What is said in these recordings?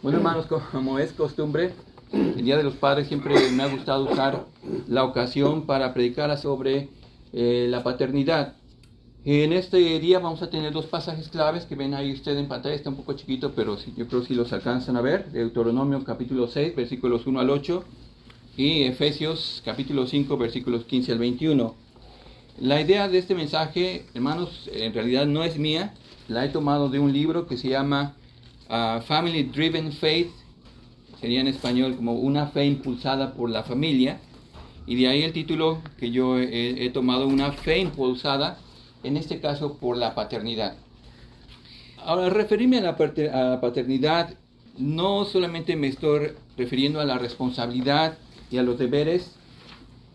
Bueno, hermanos, como es costumbre, el Día de los Padres siempre me ha gustado usar la ocasión para predicar sobre la paternidad. En este día vamos a tener dos pasajes claves que ven ahí ustedes en pantalla. Está un poco chiquito, pero sí, yo creo que sí los alcanzan a ver. Deuteronomio capítulo 6, versículos 1 al 8 y Efesios capítulo 5, versículos 15 al 21. La idea de este mensaje, hermanos, en realidad no es mía. La he tomado de un libro que se llama Family Driven Faith, sería en español como una fe impulsada por la familia, y de ahí el título que yo he tomado, una fe impulsada, en este caso por la paternidad. Ahora, al referirme a la paternidad, no solamente me estoy refiriendo a la responsabilidad y a los deberes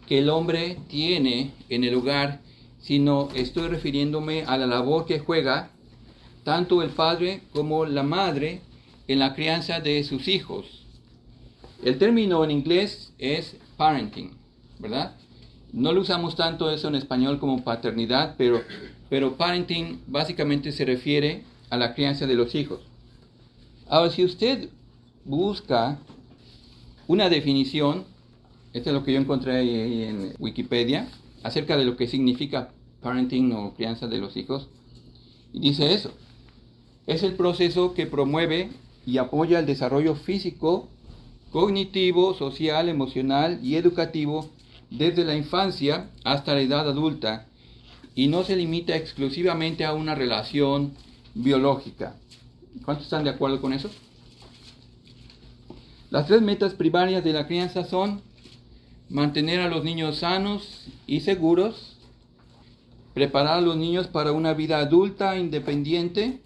que el hombre tiene en el hogar, sino estoy refiriéndome a la labor que juega tanto el padre como la madre en la crianza de sus hijos. El término en inglés es parenting, ¿verdad? No lo usamos tanto eso en español como paternidad, pero parenting básicamente se refiere a la crianza de los hijos. Ahora, si usted busca una definición, esto es lo que yo encontré ahí en Wikipedia, acerca de lo que significa parenting o crianza de los hijos, y dice eso: es el proceso que promueve y apoya el desarrollo físico, cognitivo, social, emocional y educativo desde la infancia hasta la edad adulta, y no se limita exclusivamente a una relación biológica. ¿Cuántos están de acuerdo con eso? Las tres metas primarias de la crianza son mantener a los niños sanos y seguros, preparar a los niños para una vida adulta independiente,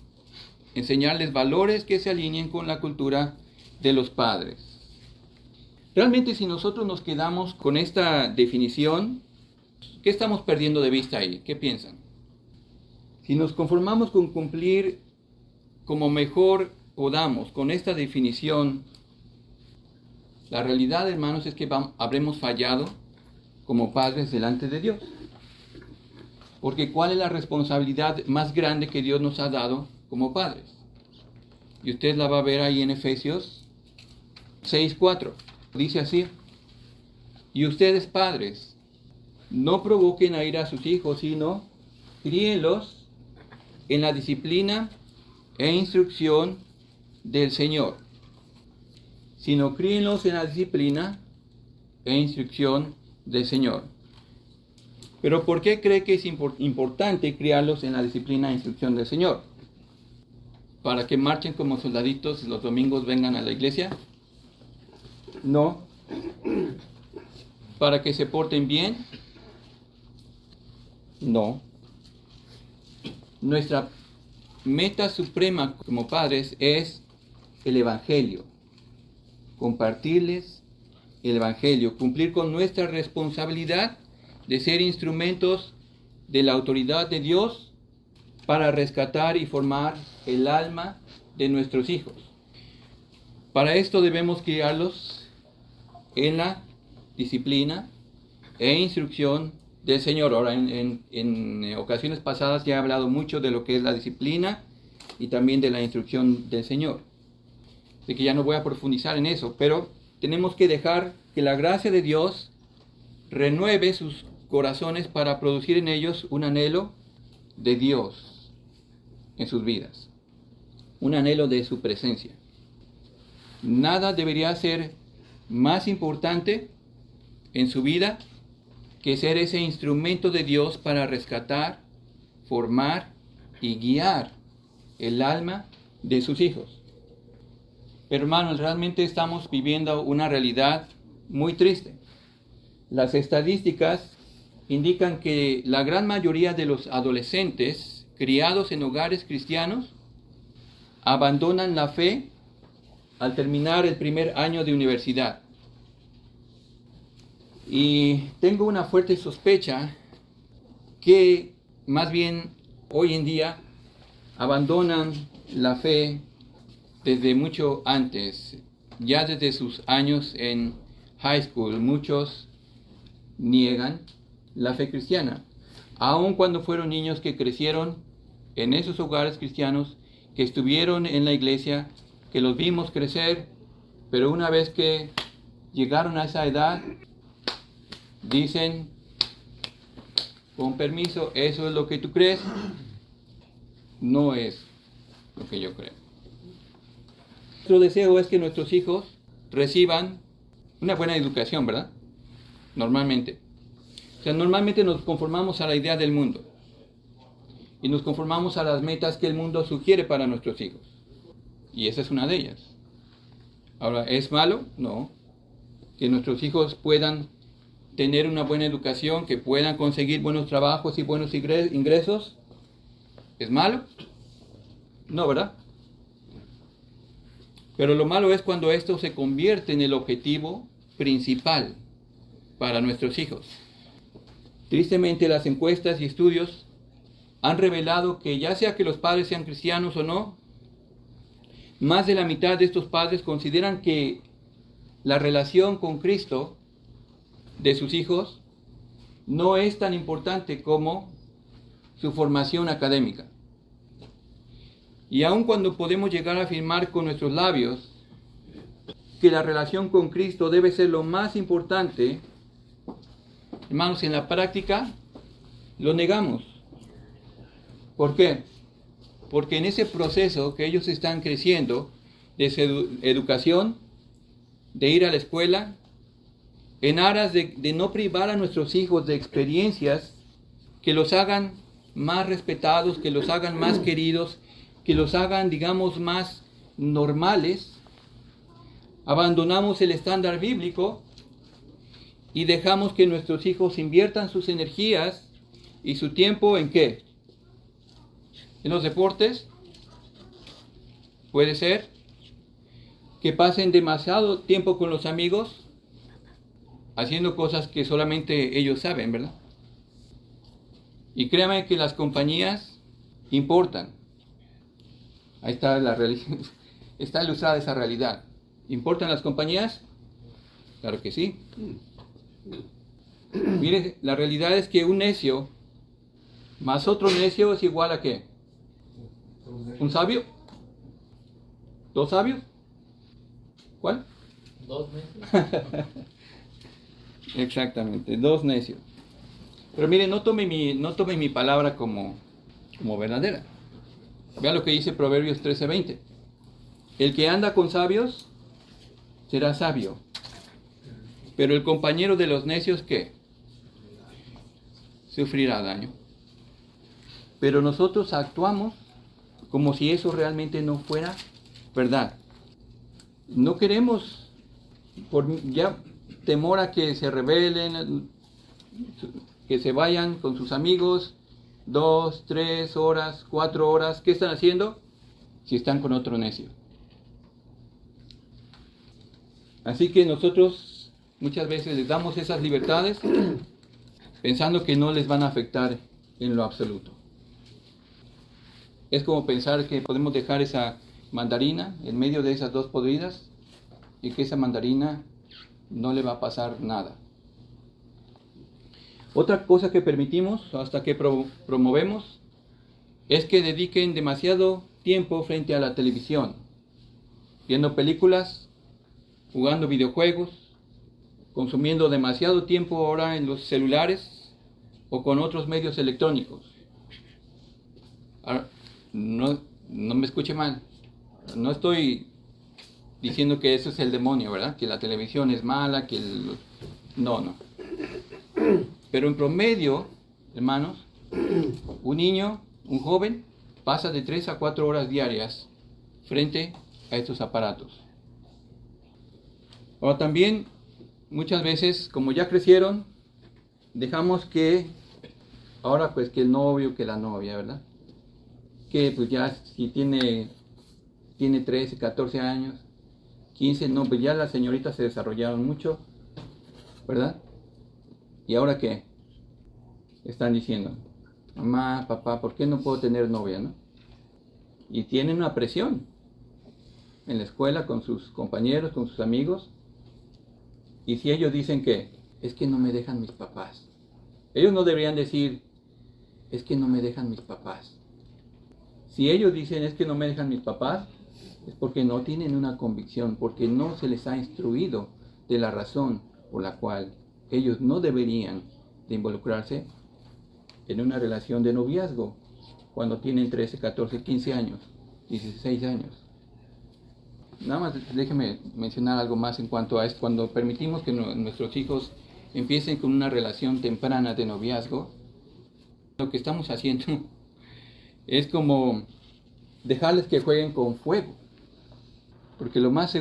enseñarles valores que se alineen con la cultura de los padres. Realmente, si nosotros nos quedamos con esta definición, ¿qué estamos perdiendo de vista ahí? ¿Qué piensan? Si nos conformamos con cumplir como mejor podamos con esta definición, la realidad, hermanos, es que habremos fallado como padres delante de Dios. Porque ¿cuál es la responsabilidad más grande que Dios nos ha dado como padres? Y usted la va a ver ahí en Efesios 6:4. Dice así: y ustedes, padres, no provoquen a ira a sus hijos, sino críenlos en la disciplina e instrucción del Señor. Sino críenlos en la disciplina e instrucción del Señor. Pero ¿por qué cree que es importante criarlos en la disciplina e instrucción del Señor? ¿Para que marchen como soldaditos y los domingos vengan a la iglesia? No. ¿Para que se porten bien? No. Nuestra meta suprema como padres es el Evangelio. Compartirles el Evangelio, cumplir con nuestra responsabilidad de ser instrumentos de la autoridad de Dios para rescatar y formar el alma de nuestros hijos. Para esto debemos criarlos en la disciplina e instrucción del Señor. Ahora, en ocasiones pasadas ya he hablado mucho de lo que es la disciplina y también de la instrucción del Señor. Así que ya no voy a profundizar en eso, pero tenemos que dejar que la gracia de Dios renueve sus corazones para producir en ellos un anhelo de Dios en sus vidas, un anhelo de su presencia. Nada debería ser más importante en su vida que ser ese instrumento de Dios para rescatar, formar y guiar el alma de sus hijos. Pero hermanos, realmente estamos viviendo una realidad muy triste. Las estadísticas indican que la gran mayoría de los adolescentes criados en hogares cristianos abandonan la fe al terminar el primer año de universidad. Y tengo una fuerte sospecha que más bien hoy en día abandonan la fe desde mucho antes, ya desde sus años en high school. Muchos niegan la fe cristiana, aun cuando fueron niños que crecieron en esos hogares cristianos, que estuvieron en la iglesia, que los vimos crecer, pero una vez que llegaron a esa edad, dicen, con permiso, eso es lo que tú crees, no es lo que yo creo. Nuestro deseo es que nuestros hijos reciban una buena educación, ¿verdad? Normalmente. O sea, normalmente nos conformamos a la idea del mundo y nos conformamos a las metas que el mundo sugiere para nuestros hijos. Y esa es una de ellas. Ahora, ¿es malo? No. Que nuestros hijos puedan tener una buena educación, que puedan conseguir buenos trabajos y buenos ingresos, ¿es malo? No, ¿verdad? Pero lo malo es cuando esto se convierte en el objetivo principal para nuestros hijos. Tristemente, las encuestas y estudios han revelado que ya sea que los padres sean cristianos o no, más de la mitad de estos padres consideran que la relación con Cristo de sus hijos no es tan importante como su formación académica. Y aun cuando podemos llegar a afirmar con nuestros labios que la relación con Cristo debe ser lo más importante, hermanos, en la práctica lo negamos. ¿Por qué? Porque en ese proceso que ellos están creciendo de su educación, de ir a la escuela, en aras de no privar a nuestros hijos de experiencias que los hagan más respetados, que los hagan más queridos, que los hagan, digamos, más normales, abandonamos el estándar bíblico y dejamos que nuestros hijos inviertan sus energías y su tiempo ¿en qué? En los deportes. Puede ser que pasen demasiado tiempo con los amigos haciendo cosas que solamente ellos saben, ¿verdad? Y créanme que las compañías importan. Ahí está está ilustrada esa realidad. ¿Importan las compañías? Claro que sí. Mire, la realidad es que un necio más otro necio es igual a ¿qué? ¿Un sabio? ¿Dos sabios? ¿Cuál? Dos necios. Exactamente, dos necios. Pero mire, no tome mi palabra como verdadera. Vean lo que dice Proverbios 13:20. El que anda con sabios será sabio, pero el compañero de los necios, ¿qué? Sufrirá daño. Pero nosotros actuamos como si eso realmente no fuera verdad. No queremos, por ya temor a que se rebelen, que se vayan con sus amigos 2, 3 horas, 4 horas. ¿Qué están haciendo? Si están con otro necio. Así que nosotros muchas veces les damos esas libertades pensando que no les van a afectar en lo absoluto. Es como pensar que podemos dejar esa mandarina en medio de esas dos podridas y que esa mandarina no le va a pasar nada. Otra cosa que permitimos, hasta que promovemos, es que dediquen demasiado tiempo frente a la televisión, viendo películas, jugando videojuegos, consumiendo demasiado tiempo ahora en los celulares o con otros medios electrónicos. Ahora, no me escuche mal, no estoy diciendo que eso es el demonio, ¿verdad? Que la televisión es mala, no. Pero en promedio, hermanos, un niño, un joven, pasa de 3 a 4 horas diarias frente a estos aparatos. Ahora también, muchas veces, como ya crecieron, dejamos que, ahora pues que el novio, que la novia, ¿verdad? Que pues ya si tiene 13, 14 años, 15, no, pues ya las señoritas se desarrollaron mucho, ¿verdad? ¿Y ahora qué? Están diciendo, mamá, papá, ¿por qué no puedo tener novia, no? Y tienen una presión en la escuela con sus compañeros, con sus amigos. Y si ellos dicen que es que no me dejan mis papás, ellos no deberían decir, es que no me dejan mis papás. Si ellos dicen es que no me dejan mis papás, es porque no tienen una convicción, porque no se les ha instruido de la razón por la cual ellos no deberían de involucrarse en una relación de noviazgo cuando tienen 13, 14, 15 años, 16 años. Nada más déjeme mencionar algo más en cuanto a esto. Cuando permitimos que nuestros hijos empiecen con una relación temprana de noviazgo, lo que estamos haciendo es como dejarles que jueguen con fuego, porque lo más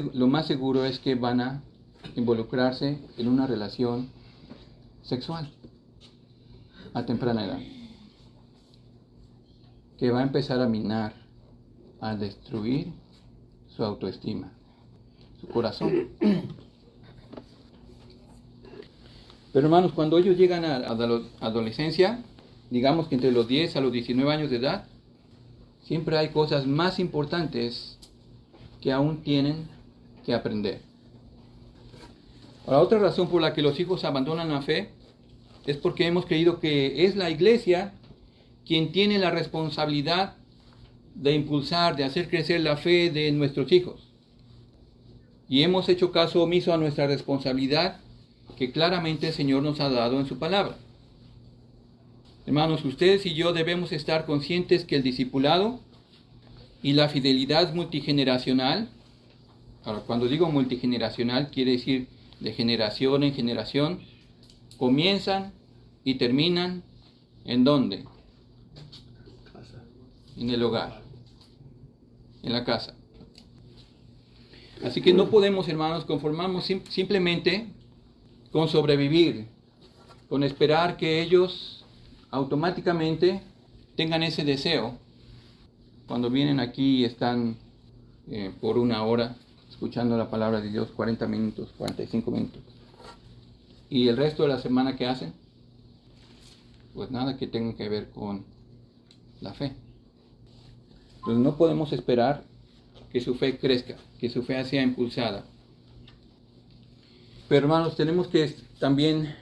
seguro es que van a involucrarse en una relación sexual a temprana edad, que va a empezar a minar, a destruir su autoestima, su corazón. Pero hermanos, cuando ellos llegan a la adolescencia, digamos que entre los 10 a los 19 años de edad, siempre hay cosas más importantes que aún tienen que aprender. Ahora, otra razón por la que los hijos abandonan la fe es porque hemos creído que es la iglesia quien tiene la responsabilidad de impulsar, de hacer crecer la fe de nuestros hijos. Y hemos hecho caso omiso a nuestra responsabilidad que claramente el Señor nos ha dado en su palabra. Hermanos, ustedes y yo debemos estar conscientes que el discipulado y la fidelidad multigeneracional, ahora cuando digo multigeneracional quiere decir de generación en generación, comienzan y terminan ¿en dónde? Casa. En el hogar, en la casa. Así que no podemos, hermanos, conformarnos simplemente con sobrevivir, con esperar que ellos automáticamente tengan ese deseo cuando vienen aquí y están por una hora escuchando la palabra de Dios, 40 minutos, 45 minutos. ¿Y el resto de la semana qué hacen? Pues nada que tenga que ver con la fe. Entonces no podemos esperar que su fe crezca, que su fe sea impulsada. Pero hermanos, tenemos que también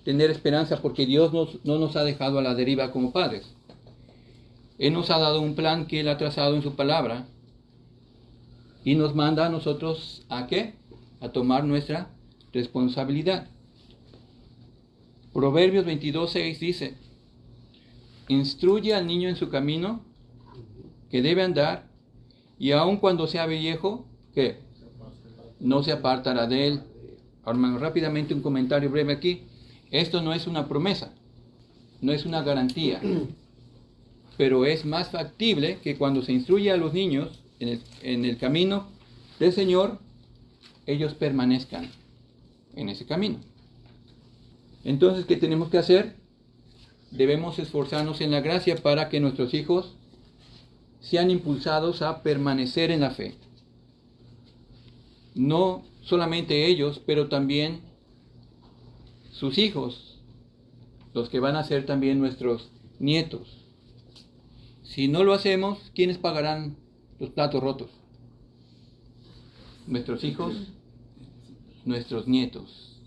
tener esperanza porque Dios no nos ha dejado a la deriva como padres. Él nos ha dado un plan que Él ha trazado en su palabra y nos manda a nosotros ¿a qué? A tomar nuestra responsabilidad. Proverbios 22:6 dice: instruye al niño en su camino que debe andar, y aun cuando sea viejo, ¿qué? No se apartará de él. Ahora, hermano, rápidamente un comentario breve aquí. Esto no es una promesa, no es una garantía, pero es más factible que cuando se instruye a los niños en el camino del Señor, ellos permanezcan en ese camino. Entonces, ¿qué tenemos que hacer? Debemos esforzarnos en la gracia para que nuestros hijos sean impulsados a permanecer en la fe. No solamente ellos, pero también sus hijos, los que van a ser también nuestros nietos. Si no lo hacemos, ¿quiénes pagarán los platos rotos? Nuestros hijos, nuestros nietos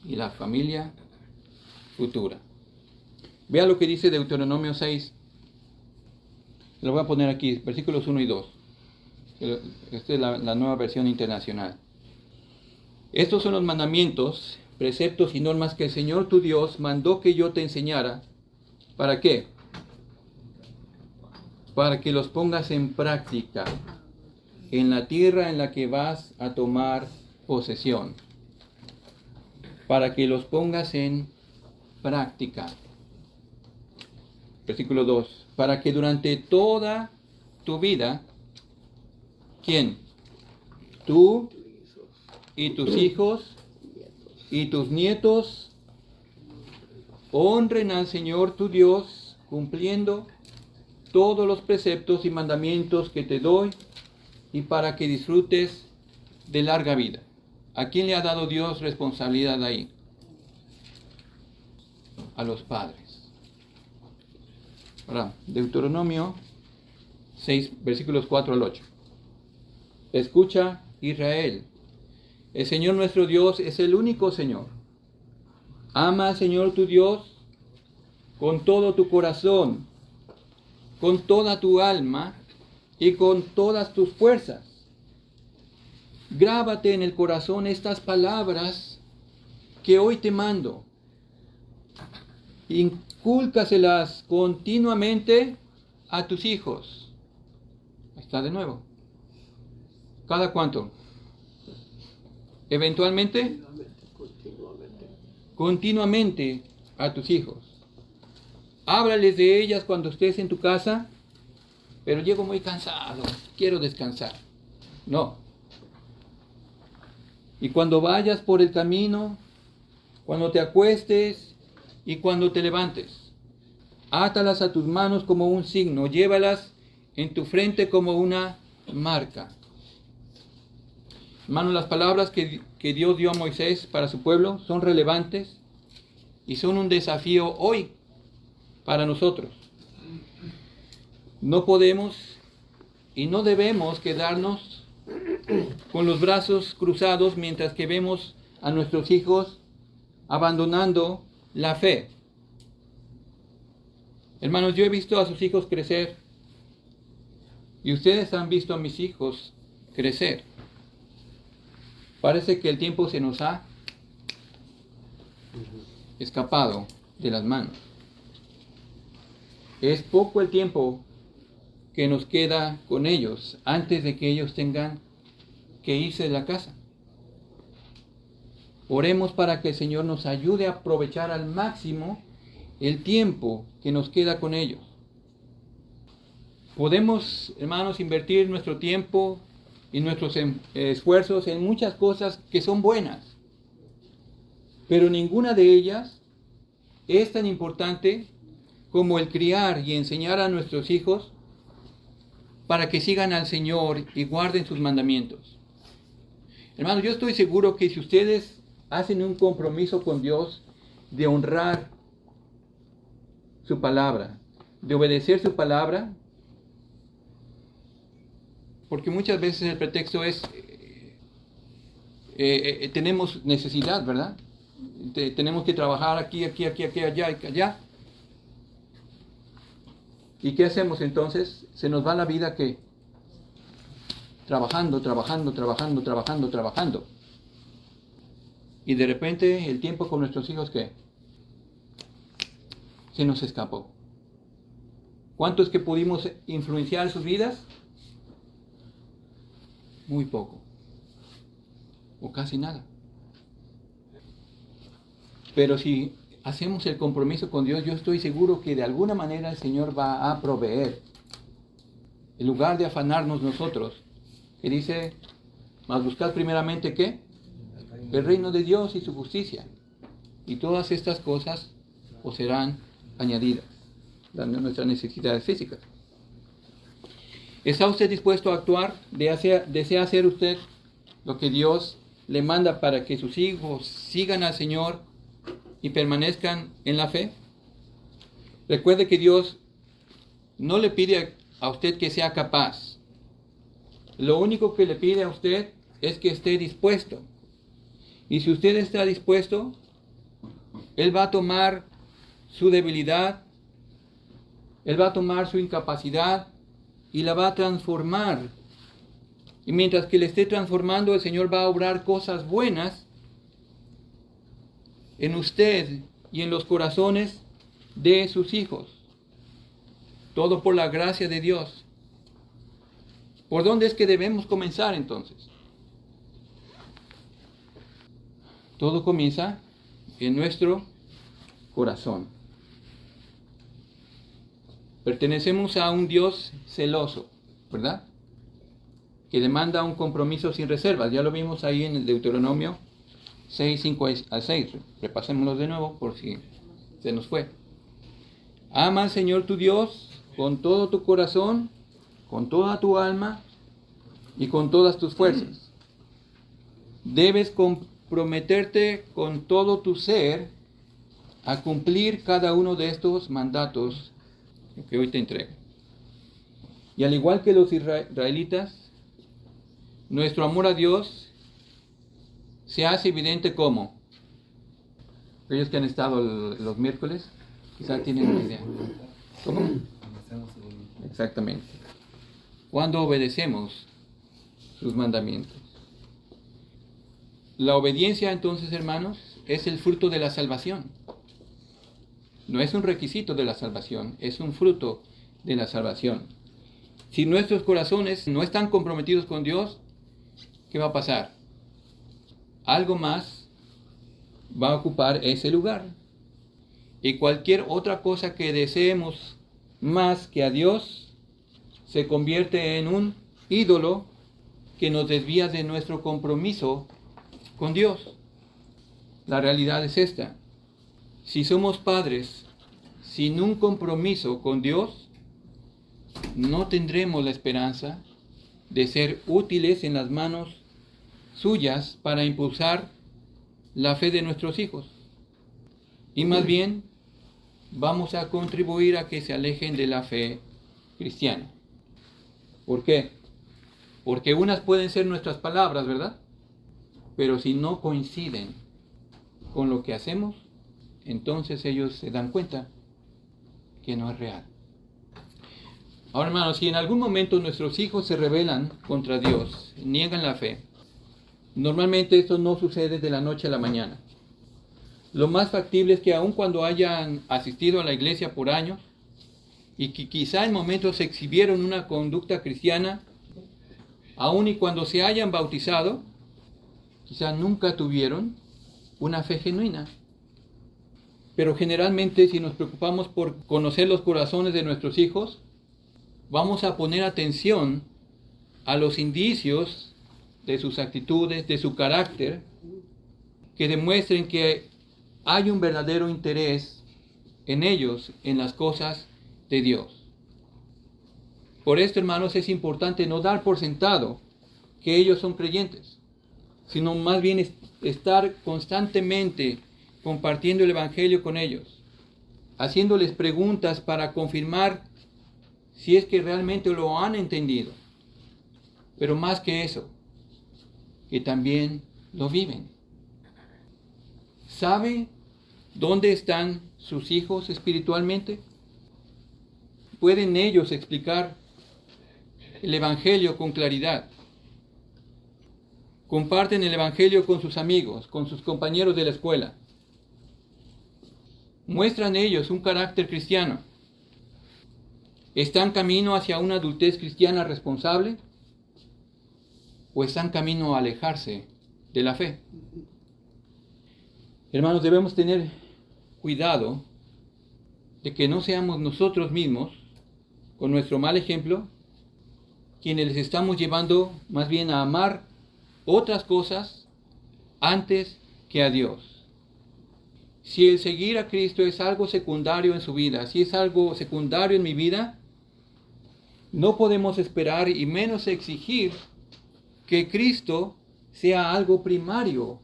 y la familia futura. Vea lo que dice Deuteronomio 6. Lo voy a poner aquí, versículos 1 y 2. Esta es la nueva versión internacional. Estos son los mandamientos, preceptos y normas que el Señor tu Dios mandó que yo te enseñara. ¿Para qué? Para que los pongas en práctica en la tierra en la que vas a tomar posesión. Para que los pongas en práctica. Versículo 2. Para que durante toda tu vida, ¿quién? Tú y tus hijos y tus nietos honren al Señor tu Dios, cumpliendo todos los preceptos y mandamientos que te doy, y para que disfrutes de larga vida. ¿A quién le ha dado Dios responsabilidad ahí? A los padres. Ahora, Deuteronomio 6, versículos 4 al 8. Escucha, Israel, el Señor nuestro Dios es el único Señor. Ama al Señor tu Dios con todo tu corazón, con toda tu alma y con todas tus fuerzas. Grábate en el corazón estas palabras que hoy te mando. Incúlcaselas continuamente a tus hijos. Ahí está de nuevo. ¿Cada cuánto? Eventualmente, continuamente a tus hijos. Háblales de ellas cuando estés en tu casa, pero llego muy cansado, quiero descansar. No. Y cuando vayas por el camino, cuando te acuestes y cuando te levantes, átalas a tus manos como un signo, llévalas en tu frente como una marca. Hermanos, las palabras que Dios dio a Moisés para su pueblo son relevantes y son un desafío hoy para nosotros. No podemos y no debemos quedarnos con los brazos cruzados mientras que vemos a nuestros hijos abandonando la fe. Hermanos, yo he visto a sus hijos crecer y ustedes han visto a mis hijos crecer. Parece que el tiempo se nos ha escapado de las manos. Es poco el tiempo que nos queda con ellos antes de que ellos tengan que irse de la casa. Oremos para que el Señor nos ayude a aprovechar al máximo el tiempo que nos queda con ellos. Podemos, hermanos, invertir nuestro tiempo y nuestros esfuerzos en muchas cosas que son buenas, pero ninguna de ellas es tan importante como el criar y enseñar a nuestros hijos para que sigan al Señor y guarden sus mandamientos. Hermanos, yo estoy seguro que si ustedes hacen un compromiso con Dios de honrar su palabra, de obedecer su palabra, porque muchas veces el pretexto es tenemos necesidad, ¿verdad? Tenemos que trabajar aquí, allá y allá. ¿Y qué hacemos entonces? Se nos va la vida que trabajando. Y de repente el tiempo con nuestros hijos, ¿qué? Se nos escapó. ¿Cuánto es que pudimos influenciar sus vidas? Muy poco. O casi nada. Pero si hacemos el compromiso con Dios, yo estoy seguro que de alguna manera el Señor va a proveer. En lugar de afanarnos nosotros, que dice, mas buscad primeramente ¿qué? El reino de Dios y su justicia. Y todas estas cosas os serán añadidas, dando nuestras necesidades físicas. ¿Está usted dispuesto a actuar? ¿Desea hacer usted lo que Dios le manda para que sus hijos sigan al Señor y permanezcan en la fe? Recuerde que Dios no le pide a usted que sea capaz. Lo único que le pide a usted es que esté dispuesto. Y si usted está dispuesto, Él va a tomar su debilidad, Él va a tomar su incapacidad y la va a transformar. Y mientras que le esté transformando, el Señor va a obrar cosas buenas en usted y en los corazones de sus hijos. Todo por la gracia de Dios. ¿Por dónde es que debemos comenzar entonces? Todo comienza en nuestro corazón. Pertenecemos a un Dios celoso, ¿verdad? Que demanda un compromiso sin reservas. Ya lo vimos ahí en el Deuteronomio 6, 5 al 6. Repasémoslo de nuevo por si se nos fue. Ama al Señor tu Dios con todo tu corazón, con toda tu alma y con todas tus fuerzas. Debes comprometerte con todo tu ser a cumplir cada uno de estos mandatos que hoy te entrego. Y al igual que los israelitas, nuestro amor a Dios se hace evidente como aquellos que han estado los miércoles quizá tienen una idea. ¿Cómo? Exactamente. cuando obedecemos sus mandamientos. La obediencia, entonces, hermanos, es el fruto de la salvación. No es un requisito de la salvación, es un fruto de la salvación. Si nuestros corazones no están comprometidos con Dios, ¿qué va a pasar? Algo más va a ocupar ese lugar. Y cualquier otra cosa que deseemos más que a Dios se convierte en un ídolo que nos desvía de nuestro compromiso con Dios. La realidad es esta. Si somos padres sin un compromiso con Dios, no tendremos la esperanza de ser útiles en las manos suyas para impulsar la fe de nuestros hijos. Y más bien, vamos a contribuir a que se alejen de la fe cristiana. ¿Por qué? Porque unas pueden ser nuestras palabras, ¿verdad? Pero si no coinciden con lo que hacemos, entonces ellos se dan cuenta que no es real. Ahora, hermanos, si en algún momento nuestros hijos se rebelan contra Dios, niegan la fe, normalmente esto no sucede de la noche a la mañana. Lo más factible es que aun cuando hayan asistido a la iglesia por años y que quizá en momentos exhibieron una conducta cristiana, aun y cuando se hayan bautizado, quizá nunca tuvieron una fe genuina. Pero generalmente, si nos preocupamos por conocer los corazones de nuestros hijos, vamos a poner atención a los indicios de sus actitudes, de su carácter, que demuestren que hay un verdadero interés en ellos, en las cosas de Dios. Por esto, hermanos, es importante no dar por sentado que ellos son creyentes, sino más bien estar constantemente compartiendo el Evangelio con ellos, haciéndoles preguntas para confirmar si es que realmente lo han entendido. Pero más que eso, que también lo viven. ¿Sabe dónde están sus hijos espiritualmente? ¿Pueden ellos explicar el Evangelio con claridad? ¿Comparten el Evangelio con sus amigos, con sus compañeros de la escuela? ¿Muestran ellos un carácter cristiano? ¿Están camino hacia una adultez cristiana responsable? ¿O están camino a alejarse de la fe? Hermanos, debemos tener cuidado de que no seamos nosotros mismos, con nuestro mal ejemplo, quienes les estamos llevando más bien a amar otras cosas antes que a Dios. Si el seguir a Cristo es algo secundario en su vida, si es algo secundario en mi vida, no podemos esperar y menos exigir que Cristo sea algo primario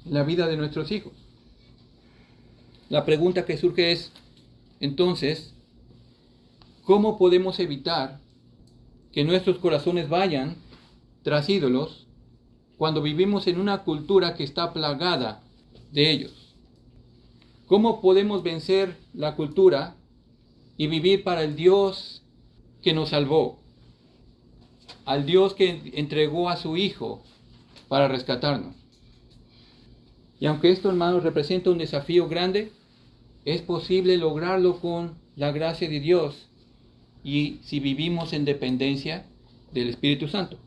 en la vida de nuestros hijos. La pregunta que surge es, entonces, ¿cómo podemos evitar que nuestros corazones vayan tras ídolos cuando vivimos en una cultura que está plagada de ellos? ¿Cómo podemos vencer la cultura y vivir para el Dios que nos salvó? Al Dios que entregó a su Hijo para rescatarnos. Y aunque esto, hermanos, representa un desafío grande, es posible lograrlo con la gracia de Dios y si vivimos en dependencia del Espíritu Santo.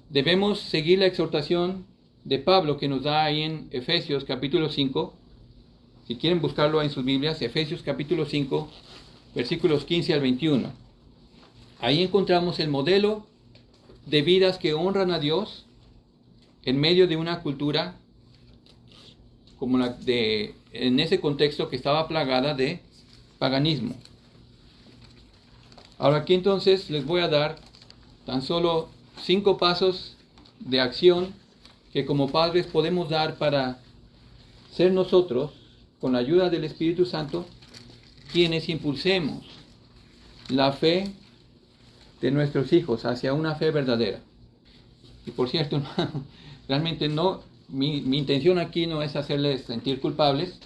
Debemos seguir la exhortación de Pablo que nos da ahí en Efesios capítulo 5. Si quieren buscarlo en sus Biblias, Efesios capítulo 5, versículos 15 al 21. Ahí encontramos el modelo de vidas que honran a Dios en medio de una cultura como en ese contexto que estaba plagada de paganismo. Ahora aquí entonces les voy a dar tan solo 5 pasos de acción que como padres podemos dar para ser nosotros, con la ayuda del Espíritu Santo, quienes impulsemos la fe de nuestros hijos hacia una fe verdadera. Y por cierto, hermano, realmente mi intención aquí no es hacerles sentir culpables.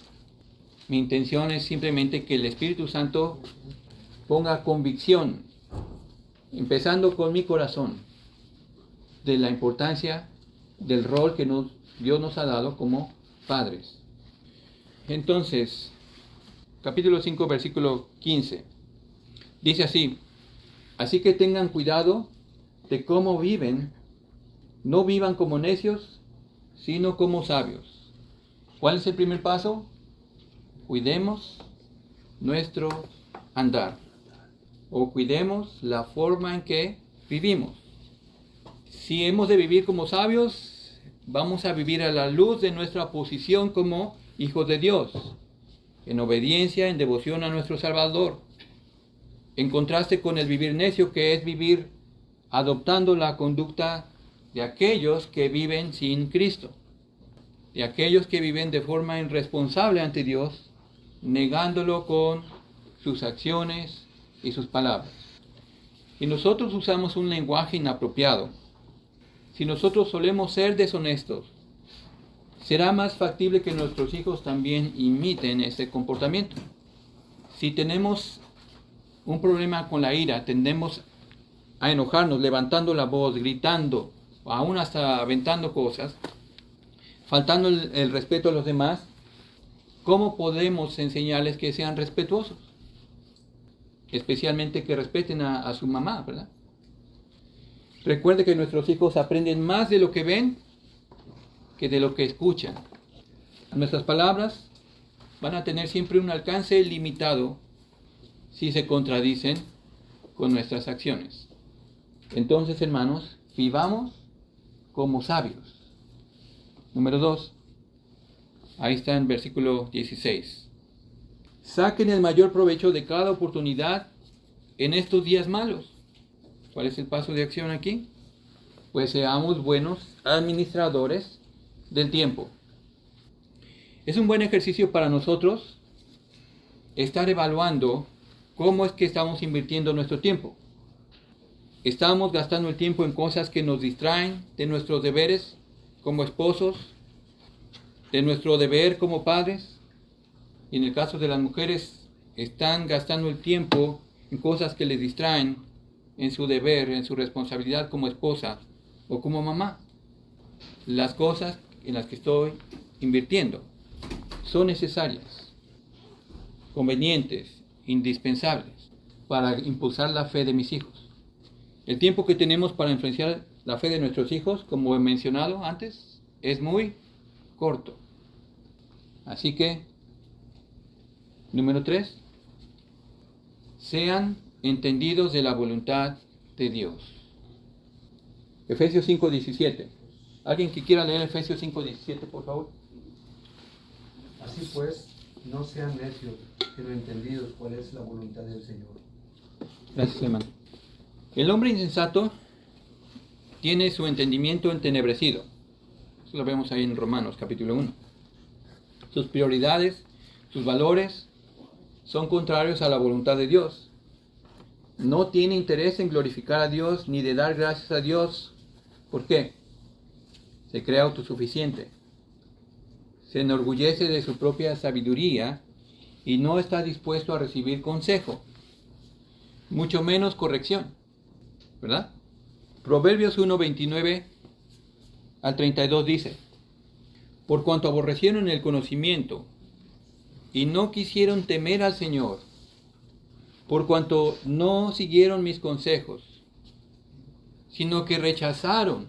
Mi intención es simplemente que el Espíritu Santo ponga convicción empezando con mi corazón, de la importancia del rol que Dios nos ha dado como padres. Entonces, capítulo 5, versículo 15, dice así: así que tengan cuidado de cómo viven, no vivan como necios, sino como sabios. ¿Cuál es el primer paso? Cuidemos nuestro andar, o cuidemos la forma en que vivimos. Si hemos de vivir como sabios, vamos a vivir a la luz de nuestra posición como hijos de Dios, en obediencia, en devoción a nuestro Salvador, en contraste con el vivir necio, que es vivir adoptando la conducta de aquellos que viven sin Cristo, de aquellos que viven de forma irresponsable ante Dios, negándolo con sus acciones y sus palabras. Si nosotros usamos un lenguaje inapropiado, si nosotros solemos ser deshonestos, será más factible que nuestros hijos también imiten ese comportamiento. Si tenemos un problema con la ira, tendemos a enojarnos, levantando la voz, gritando, aún hasta aventando cosas, faltando el respeto a los demás. ¿Cómo podemos enseñarles que sean respetuosos? Especialmente que respeten a su mamá, ¿verdad? Recuerde que nuestros hijos aprenden más de lo que ven que de lo que escuchan. Nuestras palabras van a tener siempre un alcance limitado si se contradicen con nuestras acciones. Entonces, hermanos, vivamos como sabios. Número 2. Ahí está en versículo 16. Saquen el mayor provecho de cada oportunidad en estos días malos. ¿Cuál es el paso de acción aquí? Pues seamos buenos administradores del tiempo. Es un buen ejercicio para nosotros estar evaluando cómo es que estamos invirtiendo nuestro tiempo. ¿Estamos gastando el tiempo en cosas que nos distraen de nuestros deberes como esposos, de nuestro deber como padres? Y en el caso de las mujeres, están gastando el tiempo en cosas que les distraen en su deber, en su responsabilidad como esposa o como mamá. Las cosas en las que estoy invirtiendo son necesarias, convenientes, indispensables para impulsar la fe de mis hijos. El tiempo que tenemos para influenciar la fe de nuestros hijos, como he mencionado antes, es muy corto. Así que, número 3, sean entendidos de la voluntad de Dios. Efesios 5:17. ¿Alguien que quiera leer Efesios 5:17, por favor? Así pues, no sean necios, sino entendidos cuál es la voluntad del Señor. Gracias, hermano. El hombre insensato tiene su entendimiento entenebrecido. Eso lo vemos ahí en Romanos capítulo 1. Sus prioridades, sus valores son contrarios a la voluntad de Dios. No tiene interés en glorificar a Dios ni de dar gracias a Dios. ¿Por qué? Se cree autosuficiente. Se enorgullece de su propia sabiduría y no está dispuesto a recibir consejo, mucho menos corrección, ¿verdad? Proverbios 1:29 al 32 dice: por cuanto aborrecieron el conocimiento y no quisieron temer al Señor, por cuanto no siguieron mis consejos, sino que rechazaron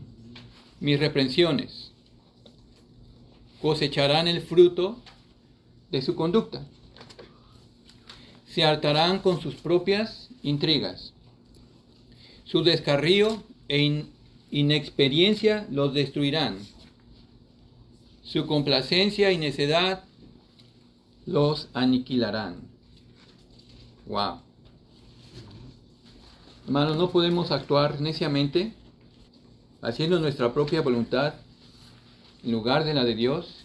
mis reprensiones, cosecharán el fruto de su conducta. Se hartarán con sus propias intrigas. Su descarrío e inexperiencia los destruirán. Su complacencia y necedad los aniquilarán. Wow. Hermanos, no podemos actuar neciamente haciendo nuestra propia voluntad en lugar de la de Dios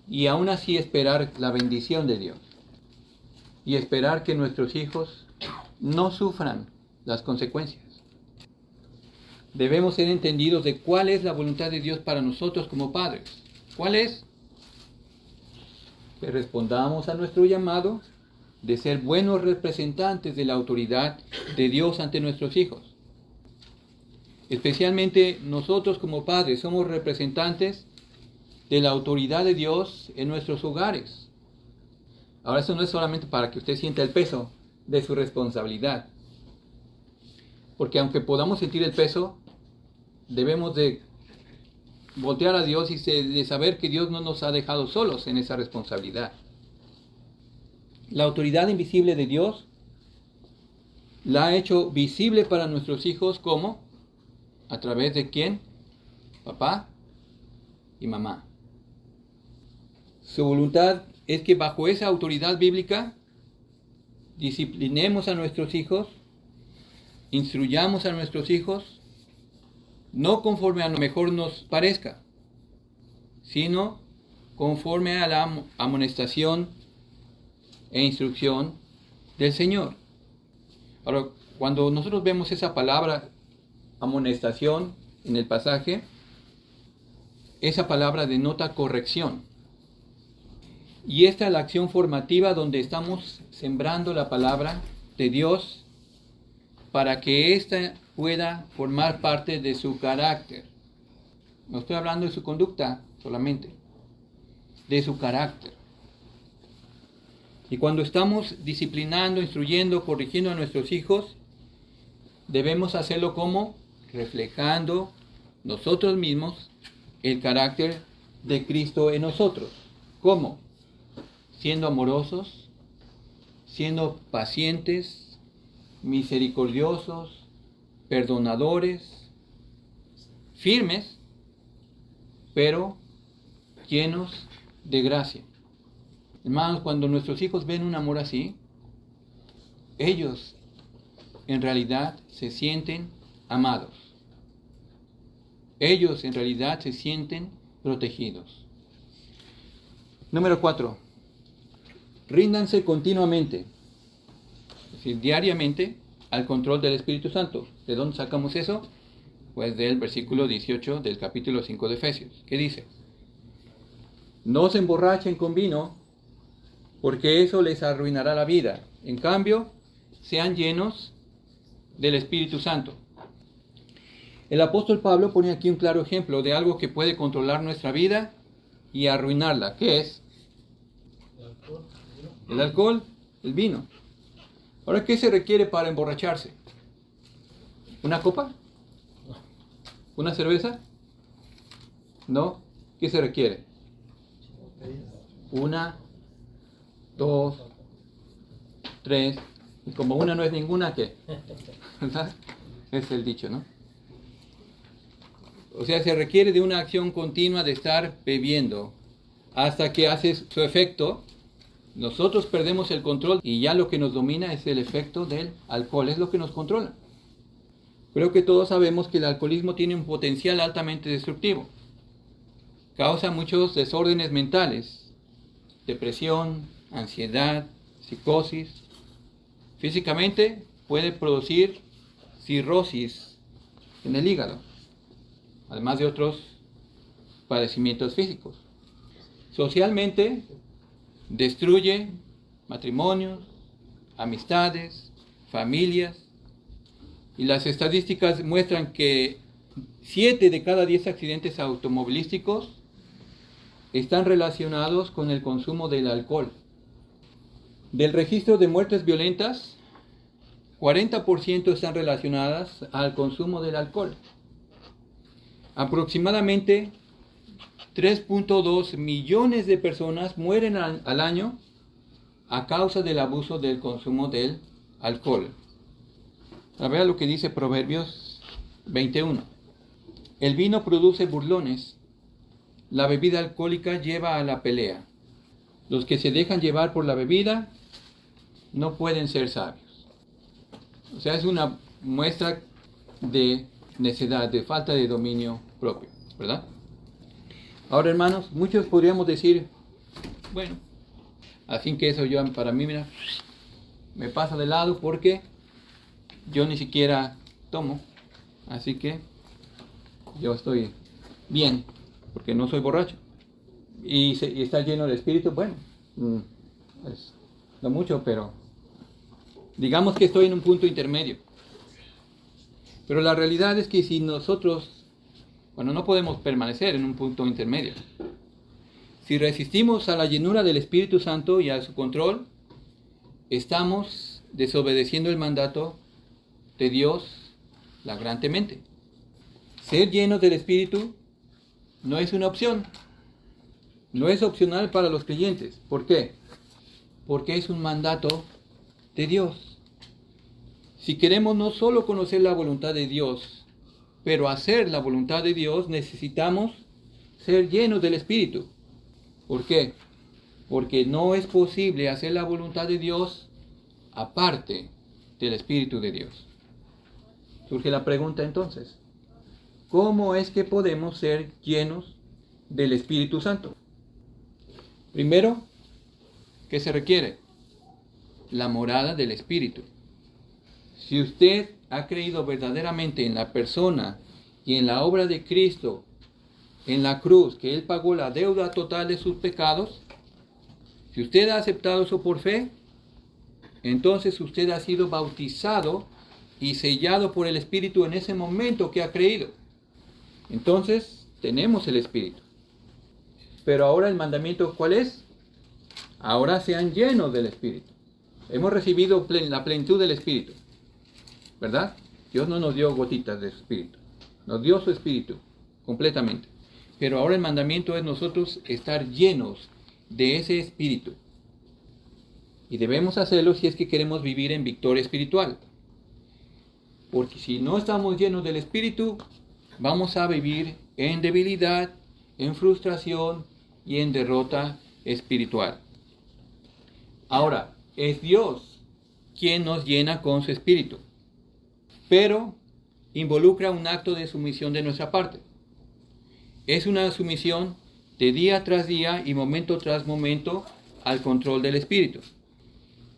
y aún así esperar la bendición de Dios y esperar que nuestros hijos no sufran las consecuencias. Debemos ser entendidos de cuál es la voluntad de Dios para nosotros como padres. ¿Cuál es? Que respondamos a nuestro llamado de ser buenos representantes de la autoridad de Dios ante nuestros hijos. Especialmente nosotros como padres somos representantes de la autoridad de Dios en nuestros hogares. Ahora, eso no es solamente para que usted sienta el peso de su responsabilidad, porque aunque podamos sentir el peso, debemos de voltear a Dios y de saber que Dios no nos ha dejado solos en esa responsabilidad. La autoridad invisible de Dios la ha hecho visible para nuestros hijos, ¿cómo? ¿A través de quién? Papá y mamá. Su voluntad es que bajo esa autoridad bíblica disciplinemos a nuestros hijos, instruyamos a nuestros hijos, no conforme a lo mejor nos parezca, sino conforme a la amonestación e instrucción del Señor. Ahora, cuando nosotros vemos esa palabra amonestación en el pasaje, esa palabra denota corrección. Y esta es la acción formativa donde estamos sembrando la palabra de Dios para que ésta pueda formar parte de su carácter. No estoy hablando de su conducta solamente, de su carácter. Y cuando estamos disciplinando, instruyendo, corrigiendo a nuestros hijos, debemos hacerlo como reflejando nosotros mismos el carácter de Cristo en nosotros. ¿Cómo? Siendo amorosos, siendo pacientes, misericordiosos, perdonadores, firmes, pero llenos de gracia. Hermanos, cuando nuestros hijos ven un amor así, ellos en realidad se sienten amados. Ellos en realidad se sienten protegidos. Número 4. Ríndanse continuamente, es decir, diariamente, al control del Espíritu Santo. ¿De dónde sacamos eso? Pues del versículo 18 del capítulo 5 de Efesios. ¿Qué dice? No se emborrachen con vino, porque eso les arruinará la vida. En cambio, sean llenos del Espíritu Santo. El apóstol Pablo pone aquí un claro ejemplo de algo que puede controlar nuestra vida y arruinarla. ¿Qué es? El alcohol, el vino. Ahora, ¿qué se requiere para emborracharse? ¿Una copa? ¿Una cerveza? ¿No? ¿Qué se requiere? Una, dos, tres. Y como una no es ninguna, ¿qué? ¿Verdad? Es el dicho, ¿no? O sea, se requiere de una acción continua de estar bebiendo hasta que hace su efecto. Nosotros perdemos el control y ya lo que nos domina es el efecto del alcohol, es lo que nos controla. Creo que todos sabemos que el alcoholismo tiene un potencial altamente destructivo. Causa muchos desórdenes mentales, depresión, ansiedad, psicosis. Físicamente puede producir cirrosis en el hígado, además de otros padecimientos físicos. Socialmente destruye matrimonios, amistades, familias, y las estadísticas muestran que 7 de cada 10 accidentes automovilísticos están relacionados con el consumo del alcohol. Del registro de muertes violentas, 40% están relacionadas al consumo del alcohol. Aproximadamente 3.2 millones de personas mueren al año a causa del abuso del consumo del alcohol. A ver lo que dice Proverbios 21. El vino produce burlones, la bebida alcohólica lleva a la pelea. Los que se dejan llevar por la bebida no pueden ser sabios. O sea, es una muestra de necedad, de falta de dominio propio, ¿verdad? Ahora, hermanos, muchos podríamos decir, bueno, así que eso yo, para mí, mira, me pasa de lado porque yo ni siquiera tomo, así que yo estoy bien, porque no soy borracho. Y está lleno de espíritu, bueno, es no mucho, pero digamos que estoy en un punto intermedio. Pero la realidad es que si nosotros, no podemos permanecer en un punto intermedio. Si resistimos a la llenura del Espíritu Santo y a su control, estamos desobedeciendo el mandato de Dios flagrantemente. Ser llenos del Espíritu no es una opción. No es opcional para los creyentes. ¿Por qué? Porque es un mandato de Dios. Si queremos no solo conocer la voluntad de Dios, pero hacer la voluntad de Dios, necesitamos ser llenos del Espíritu. ¿Por qué? Porque no es posible hacer la voluntad de Dios aparte del Espíritu de Dios. Surge la pregunta entonces, ¿cómo es que podemos ser llenos del Espíritu Santo? Primero, ¿qué se requiere? La morada del Espíritu. Si usted ha creído verdaderamente en la persona y en la obra de Cristo en la cruz, que Él pagó la deuda total de sus pecados, si usted ha aceptado eso por fe, entonces usted ha sido bautizado y sellado por el Espíritu en ese momento que ha creído. Entonces tenemos el Espíritu. Pero ahora el mandamiento, ¿cuál es? Ahora sean llenos del Espíritu. Hemos recibido la plenitud del Espíritu, ¿verdad? Dios no nos dio gotitas de su Espíritu, nos dio su Espíritu completamente. Pero ahora el mandamiento es nosotros estar llenos de ese Espíritu. Y debemos hacerlo si es que queremos vivir en victoria espiritual. Porque si no estamos llenos del Espíritu, vamos a vivir en debilidad, en frustración y en derrota espiritual. Ahora, es Dios quien nos llena con su Espíritu, pero involucra un acto de sumisión de nuestra parte. Es una sumisión de día tras día y momento tras momento al control del Espíritu.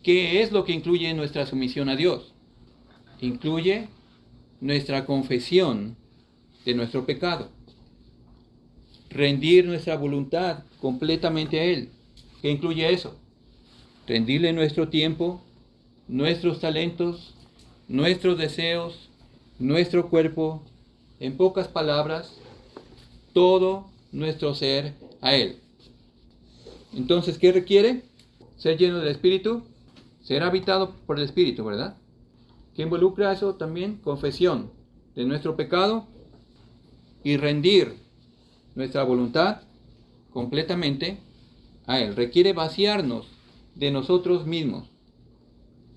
¿Qué es lo que incluye nuestra sumisión a Dios? Incluye nuestra confesión de nuestro pecado. Rendir nuestra voluntad completamente a Él. ¿Qué incluye eso? Rendirle nuestro tiempo, nuestros talentos, nuestros deseos, nuestro cuerpo, en pocas palabras, todo nuestro ser a Él. Entonces, ¿qué requiere? Ser lleno del Espíritu, ser habitado por el Espíritu, ¿verdad? ¿Qué involucra eso también? Confesión de nuestro pecado y rendir nuestra voluntad completamente a Él. Requiere vaciarnos de nosotros mismos,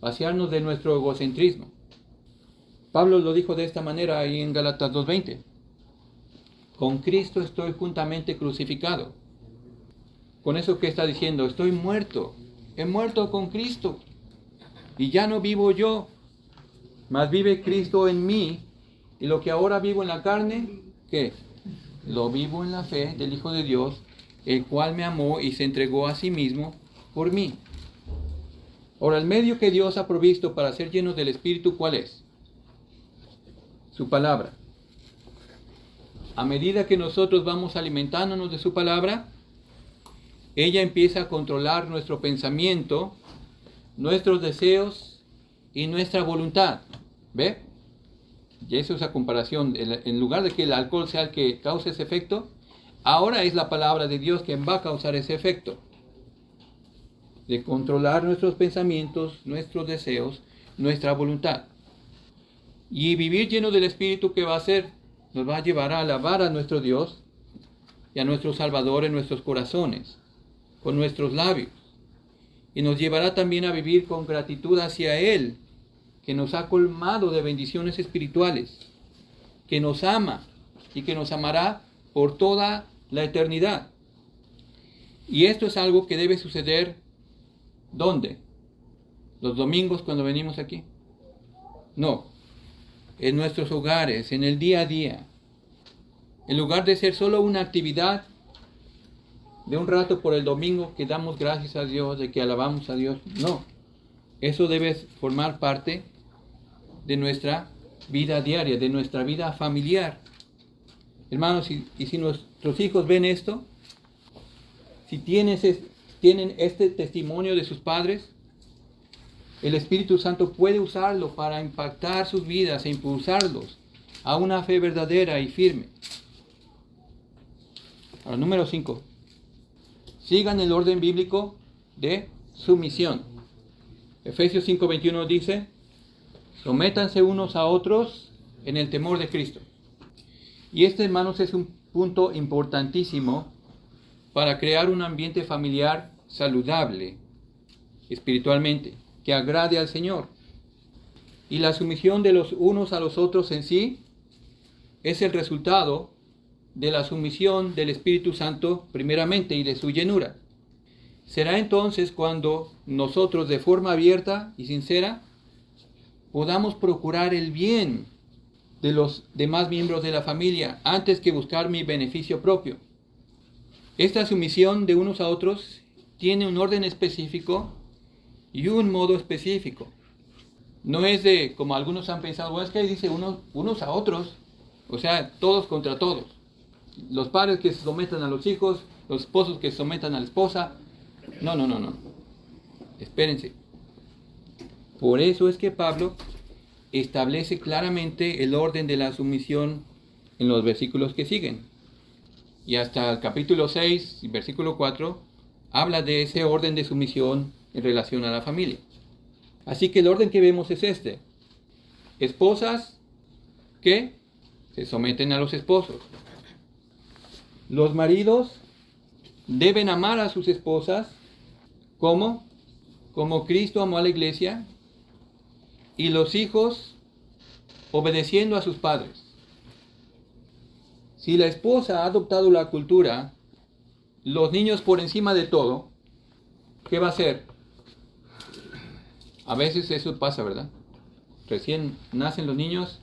vaciarnos de nuestro egocentrismo. Pablo lo dijo de esta manera ahí en Gálatas 2:20. Con Cristo estoy juntamente crucificado. Con eso que está diciendo, estoy muerto. He muerto con Cristo. Y ya no vivo yo, mas vive Cristo en mí. Y lo que ahora vivo en la carne, ¿qué? Lo vivo en la fe del Hijo de Dios, el cual me amó y se entregó a sí mismo por mí. Ahora, el medio que Dios ha provisto para ser llenos del Espíritu, ¿cuál es? Su palabra. A medida que nosotros vamos alimentándonos de su palabra, ella empieza a controlar nuestro pensamiento, nuestros deseos y nuestra voluntad. ¿Ve? Y eso es la comparación. En lugar de que el alcohol sea el que cause ese efecto, ahora es la palabra de Dios quien va a causar ese efecto. De controlar nuestros pensamientos, nuestros deseos, nuestra voluntad. Y vivir lleno del Espíritu, ¿qué va a hacer? Nos va a llevar a alabar a nuestro Dios y a nuestro Salvador en nuestros corazones, con nuestros labios. Y nos llevará también a vivir con gratitud hacia Él, que nos ha colmado de bendiciones espirituales, que nos ama y que nos amará por toda la eternidad. Y esto es algo que debe suceder, ¿dónde? ¿Los domingos cuando venimos aquí? No. En nuestros hogares, en el día a día. En lugar de ser solo una actividad de un rato por el domingo que damos gracias a Dios, de que alabamos a Dios. No. Eso debe formar parte de nuestra vida diaria, de nuestra vida familiar. Hermanos, y si nuestros hijos ven esto, si tienen este testimonio de sus padres, el Espíritu Santo puede usarlo para impactar sus vidas e impulsarlos a una fe verdadera y firme. Ahora, número 5. Sigan el orden bíblico de sumisión. Efesios 5:21 dice: sométanse unos a otros en el temor de Cristo. Y este, hermanos, es un punto importantísimo para crear un ambiente familiar saludable espiritualmente, que agrade al Señor. Y la sumisión de los unos a los otros en sí es el resultado de la sumisión del Espíritu Santo primeramente y de su llenura. Será entonces cuando nosotros, de forma abierta y sincera, podamos procurar el bien de los demás miembros de la familia antes que buscar mi beneficio propio. Esta sumisión de unos a otros tiene un orden específico y un modo específico. No es de, como algunos han pensado, bueno, es que dice unos a otros, o sea, todos contra todos. Los padres que se sometan a los hijos, los esposos que se sometan a la esposa. No. Espérense. Por eso es que Pablo establece claramente el orden de la sumisión en los versículos que siguen. Y hasta el capítulo 6, versículo 4, habla de ese orden de sumisión en relación a la familia. Así que el orden que vemos es este. Esposas que se someten a los esposos. Los maridos deben amar a sus esposas como Cristo amó a la iglesia, y los hijos obedeciendo a sus padres. Si la esposa ha adoptado la cultura, los niños por encima de todo, ¿qué va a hacer? A veces eso pasa, ¿verdad? Recién nacen los niños,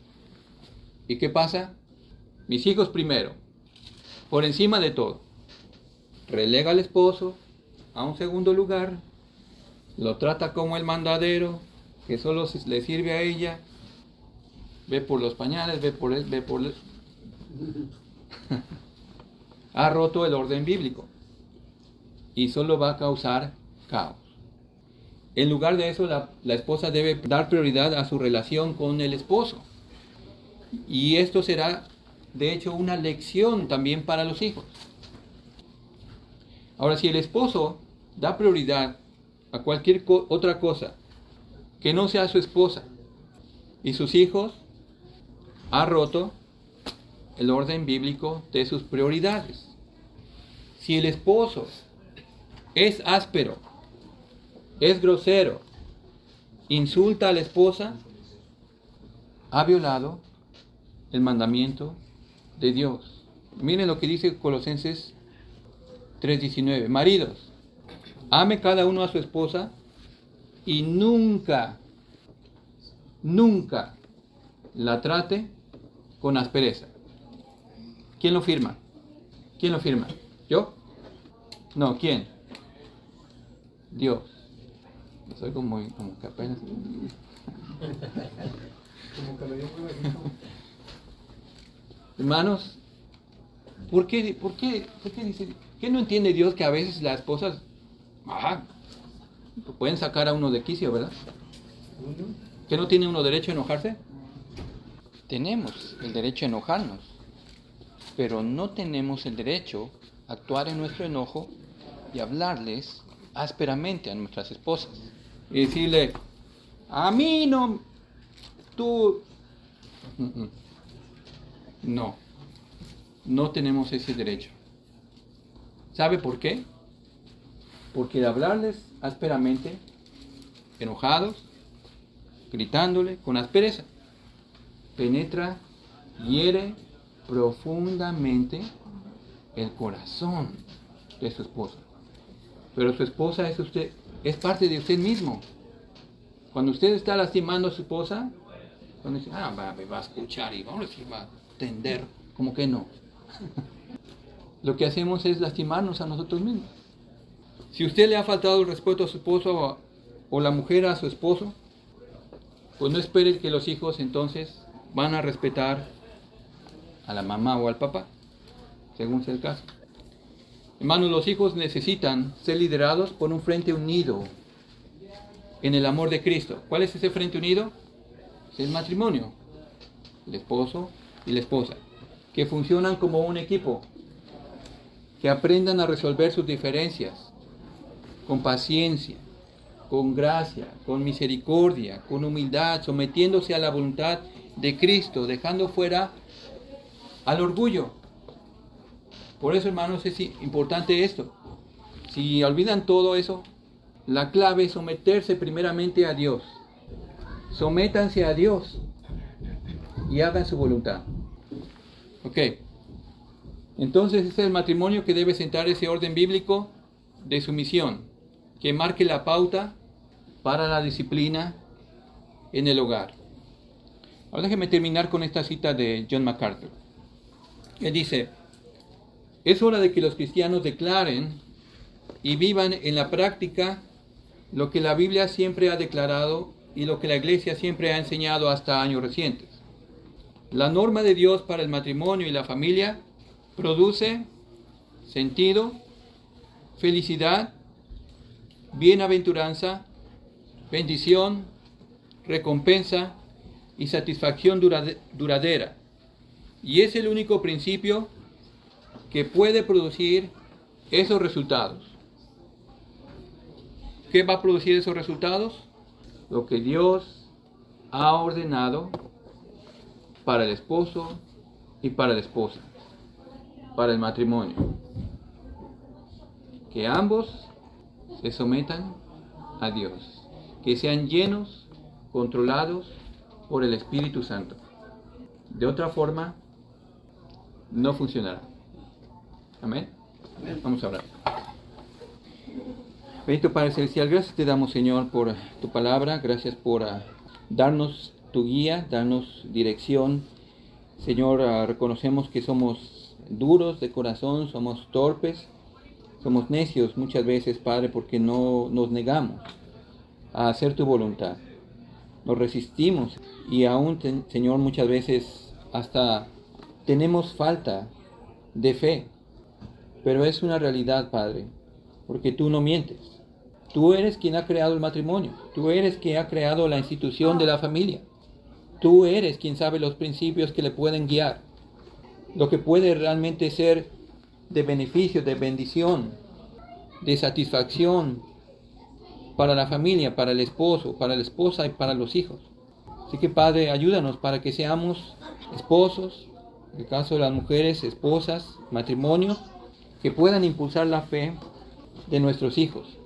¿y qué pasa? Mis hijos primero, por encima de todo. Relega al esposo a un segundo lugar, lo trata como el mandadero, que solo le sirve a ella, ve por los pañales, ve por él. Ha roto el orden bíblico y solo va a causar caos. En lugar de eso, la esposa debe dar prioridad a su relación con el esposo. Y esto será, de hecho, una lección también para los hijos. Ahora, si el esposo da prioridad a cualquier otra cosa que no sea su esposa y sus hijos, ha roto el orden bíblico de sus prioridades. Si el esposo es áspero, es grosero, insulta a la esposa, ha violado el mandamiento de Dios. Miren lo que dice Colosenses 3:19. Maridos, ame cada uno a su esposa y nunca la trate con aspereza. ¿Quién lo firma? ¿Yo? No, ¿quién? Dios. Soy como que apenas. Como que lo dio muy bajito. Hermanos, ¿por qué dice? ¿Qué no entiende Dios que a veces las esposas pueden sacar a uno de quicio, verdad? ¿Que no tiene uno derecho a enojarse? Tenemos el derecho a enojarnos, pero no tenemos el derecho a actuar en nuestro enojo y hablarles ásperamente a nuestras esposas. Y decirle, a mí no, tú... No tenemos ese derecho. ¿Sabe por qué? Porque de hablarles ásperamente, enojados, gritándole con aspereza, penetra, hiere profundamente el corazón de su esposa. Pero su esposa es usted, es parte de usted mismo. Cuando usted está lastimando a su esposa, cuando dice, me va a escuchar y vamos a decir, va a entender, como que no. Lo que hacemos es lastimarnos a nosotros mismos. Si usted le ha faltado el respeto a su esposo o la mujer a su esposo, pues no espere que los hijos entonces van a respetar a la mamá o al papá, según sea el caso. Hermanos, los hijos necesitan ser liderados por un frente unido en el amor de Cristo. ¿Cuál es ese frente unido? Es el matrimonio, el esposo y la esposa, que funcionan como un equipo, que aprendan a resolver sus diferencias con paciencia, con gracia, con misericordia, con humildad, sometiéndose a la voluntad de Cristo, dejando fuera al orgullo. Por eso, hermanos, es importante esto. Si olvidan todo eso, la clave es someterse primeramente a Dios. Sométanse a Dios y hagan su voluntad. Ok. Entonces es el matrimonio que debe sentar ese orden bíblico de sumisión, que marque la pauta para la disciplina en el hogar. Ahora déjenme terminar con esta cita de John MacArthur. Él dice: es hora de que los cristianos declaren y vivan en la práctica lo que la Biblia siempre ha declarado y lo que la Iglesia siempre ha enseñado hasta años recientes. La norma de Dios para el matrimonio y la familia produce sentido, felicidad, bienaventuranza, bendición, recompensa y satisfacción duradera. Y es el único principio que puede producir esos resultados. ¿Qué va a producir esos resultados? Lo que Dios ha ordenado para el esposo y para la esposa, para el matrimonio. Que ambos se sometan a Dios, que sean llenos, controlados por el Espíritu Santo. De otra forma, no funcionará. Amén. Vamos a orar. Bendito Padre Celestial, gracias te damos, Señor, por tu palabra. Gracias por darnos tu guía, darnos dirección. Señor, reconocemos que somos duros de corazón, somos torpes, somos necios muchas veces, Padre, porque no nos negamos a hacer tu voluntad. Nos resistimos y aún, Señor, muchas veces hasta tenemos falta de fe. Pero es una realidad, Padre, porque tú no mientes. Tú eres quien ha creado el matrimonio. Tú eres quien ha creado la institución de la familia. Tú eres quien sabe los principios que le pueden guiar. Lo que puede realmente ser de beneficio, de bendición, de satisfacción para la familia, para el esposo, para la esposa y para los hijos. Así que, Padre, ayúdanos para que seamos esposos, en el caso de las mujeres, esposas, matrimonios, que puedan impulsar la fe de nuestros hijos.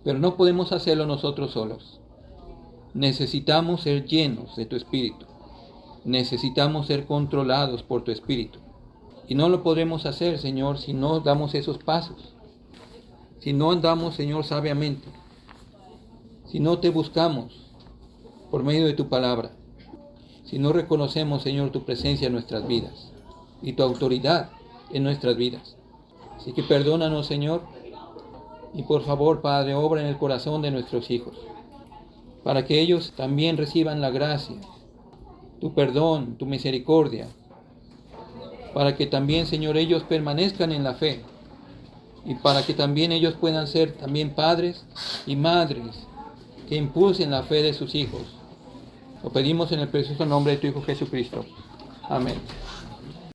Pero no podemos hacerlo nosotros solos. Necesitamos ser llenos de tu Espíritu. Necesitamos ser controlados por tu Espíritu. Y no lo podremos hacer, Señor, si no damos esos pasos. Si no andamos, Señor, sabiamente. Si no te buscamos por medio de tu palabra. Si no reconocemos, Señor, tu presencia en nuestras vidas y tu autoridad en nuestras vidas. Así que perdónanos, Señor, y por favor, Padre, obra en el corazón de nuestros hijos, para que ellos también reciban la gracia, tu perdón, tu misericordia, para que también, Señor, ellos permanezcan en la fe, y para que también ellos puedan ser también padres y madres que impulsen la fe de sus hijos. Lo pedimos en el precioso nombre de tu Hijo Jesucristo. Amén.